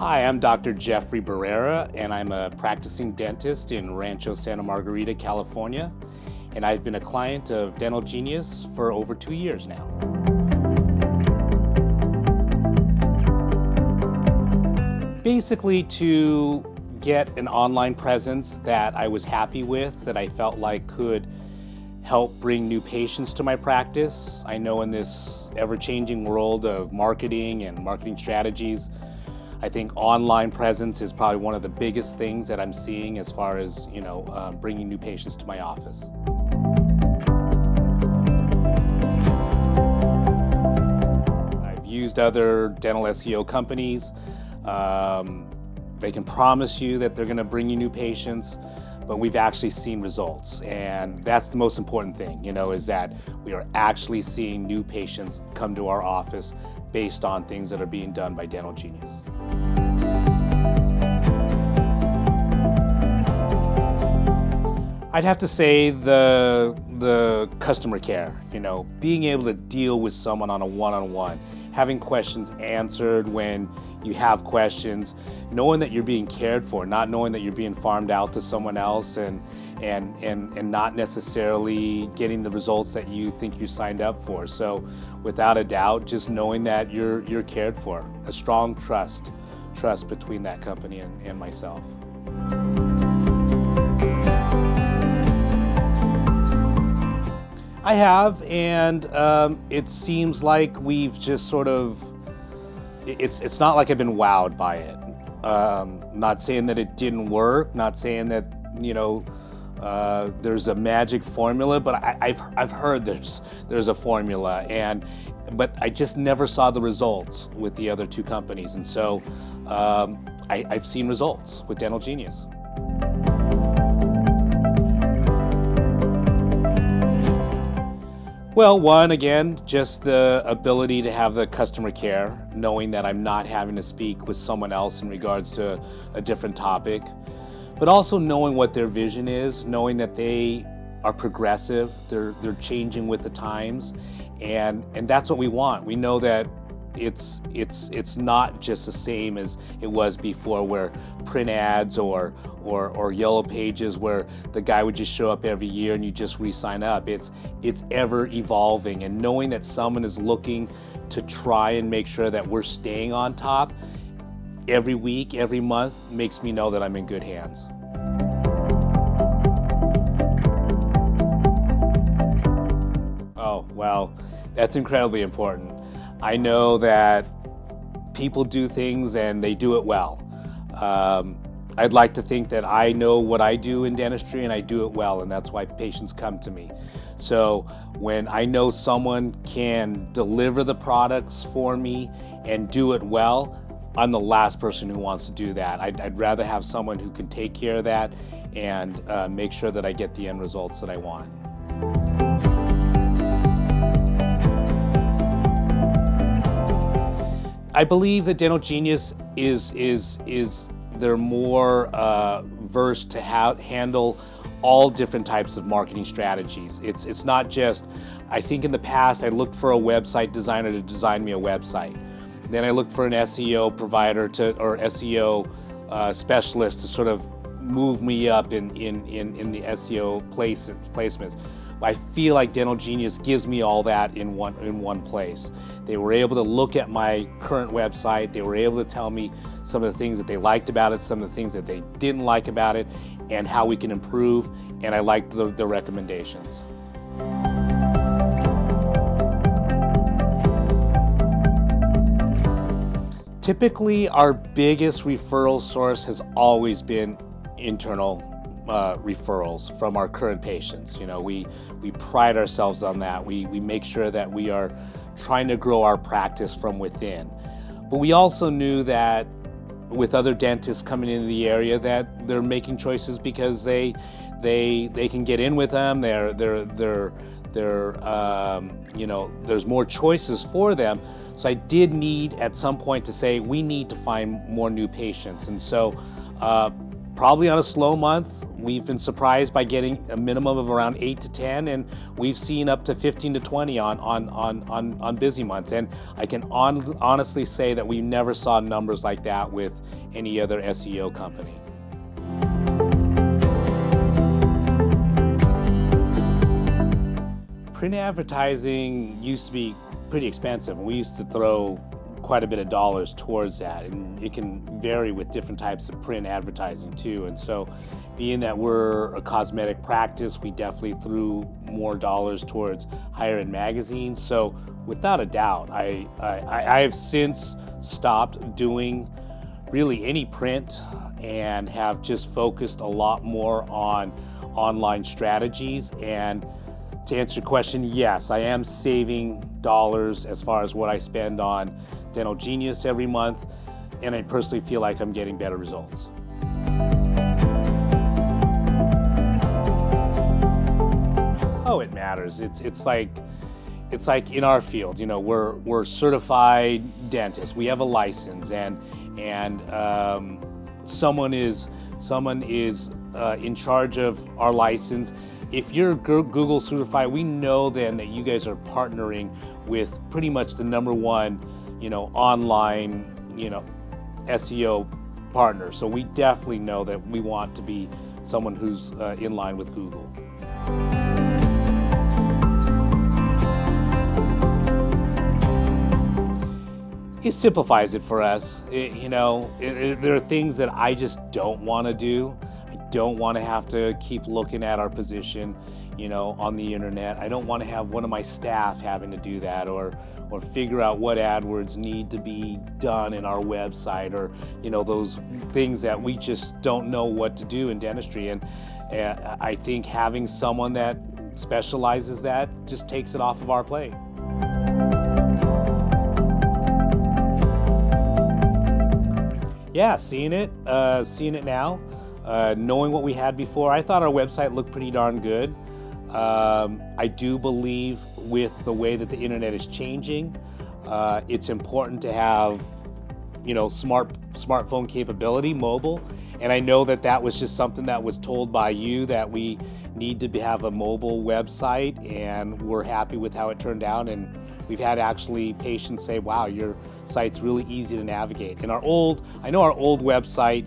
Hi, I'm Dr. Jeffrey Barrera, and I'm a practicing dentist in Rancho Santa Margarita, California. And I've been a client of Dental Genius for over 2 years now. Basically, to get an online presence that I was happy with, that I felt like could help bring new patients to my practice. I know in this ever-changing world of marketing and marketing strategies, I think online presence is probably one of the biggest things that I'm seeing as far as, bringing new patients to my office. I've used other dental SEO companies. They can promise you that they're going to bring you new patients, but we've actually seen results. And that's the most important thing, is that we are actually seeing new patients come to our office based on things that are being done by Dental Genius. I'd have to say the customer care, being able to deal with someone on a one-on-one, having questions answered when you have questions, knowing that you're being cared for, not knowing that you're being farmed out to someone else and not necessarily getting the results that you think you signed up for. So without a doubt, just knowing that you're cared for, a strong trust between that company and myself. I have, and it seems like we've just sort of, it's not like I've been wowed by it. Not saying that it didn't work, not saying that, there's a magic formula, but I've heard there's a formula, but I just never saw the results with the other two companies, and so I've seen results with Dental Genius. Well, one, again, just the ability to have the customer care, knowing that I'm not having to speak with someone else in regards to a different topic, but also knowing what their vision is, knowing that they are progressive, they're changing with the times, and that's what we want. We know that it's not just the same as it was before, where print ads or yellow pages where the guy would just show up every year and you just re-sign up. It's ever evolving, and knowing that someone is looking to try and make sure that we're staying on top every week, every month, makes me know that I'm in good hands. Oh, well, that's incredibly important. I know that people do things and they do it well. I'd like to think that I know what I do in dentistry and I do it well, and that's why patients come to me. So when I know someone can deliver the products for me and do it well, I'm the last person who wants to do that. I'd rather have someone who can take care of that and make sure that I get the end results that I want. I believe that Dental Genius they're more versed to handle all different types of marketing strategies. It's not just, I think in the past I looked for a website designer to design me a website. Then I looked for an SEO provider or SEO specialist to sort of move me up in the SEO placements. I feel like Dental Genius gives me all that in one place. They were able to look at my current website. They were able to tell me some of the things that they liked about it, some of the things that they didn't like about it, and how we can improve, and I liked the recommendations. Typically, our biggest referral source has always been internal referrals from our current patients. We pride ourselves on that. We make sure that we are trying to grow our practice from within. But we also knew that with other dentists coming into the area, that they're making choices because they can get in with them. There's more choices for them. So I did need at some point to say we need to find more new patients, and so Probably on a slow month, we've been surprised by getting a minimum of around 8 to 10, and we've seen up to 15 to 20 on busy months. And I can honestly say that we never saw numbers like that with any other SEO company. Print advertising used to be pretty expensive. We used to throw quite a bit of dollars towards that, and it can vary with different types of print advertising too. And so, being that we're a cosmetic practice, we definitely threw more dollars towards higher end magazines. So without a doubt, I have since stopped doing really any print and have just focused a lot more on online strategies. And to answer your question, yes, I am saving dollars as far as what I spend on Dental Genius every month, and I personally feel like I'm getting better results. Oh, it matters. It's like in our field, you know, we're certified dentists. We have a license, and someone is in charge of our license. If you're Google certified, we know then that you guys are partnering with pretty much the #1, you know, online, you know, SEO partner. So we definitely know that we want to be someone who's in line with Google. It simplifies it for us. There are things that I just don't want to do. Don't want to have to keep looking at our position, you know, on the internet. I don't want to have one of my staff having to do that, or figure out what AdWords need to be done in our website, or, you know, those things that we just don't know what to do in dentistry. And I think having someone that specializes that just takes it off of our plate. Yeah, seeing it now. Knowing what we had before, I thought our website looked pretty darn good. I do believe with the way that the internet is changing, it's important to have, you know, smartphone capability, mobile. And I know that was just something that was told by you, that we need to have a mobile website, and we're happy with how it turned out. And we've had actually patients say, wow, your site's really easy to navigate. And I know our old website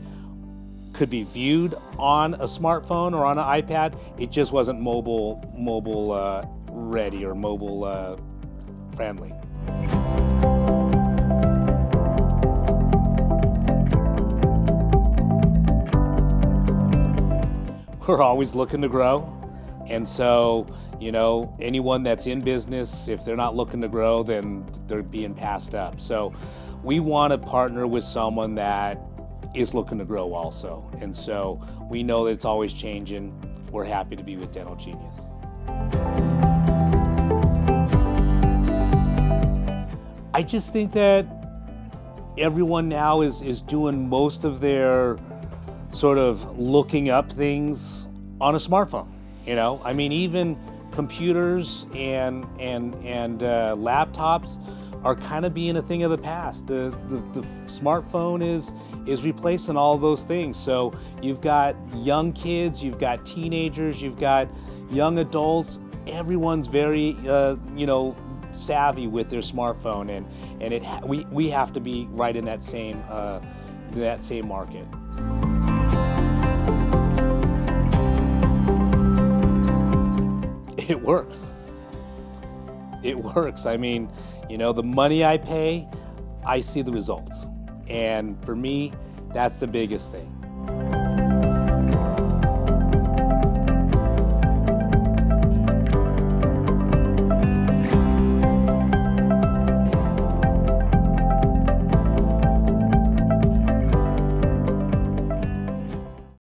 could be viewed on a smartphone or on an iPad. It just wasn't mobile ready or mobile friendly. We're always looking to grow, and so, you know, anyone that's in business, if they're not looking to grow, then they're being passed up. So we want to partner with someone that is looking to grow also. And so we know that it's always changing. We're happy to be with Dental Genius. I just think that everyone now is doing most of their sort of looking up things on a smartphone. You know, I mean, even computers and laptops are kind of being a thing of the past. The smartphone is replacing all of those things. So you've got young kids, you've got teenagers, you've got young adults. Everyone's very savvy with their smartphone, and we have to be right in that same market. It works. It works. I mean, you know, the money I pay, I see the results. And for me, that's the biggest thing.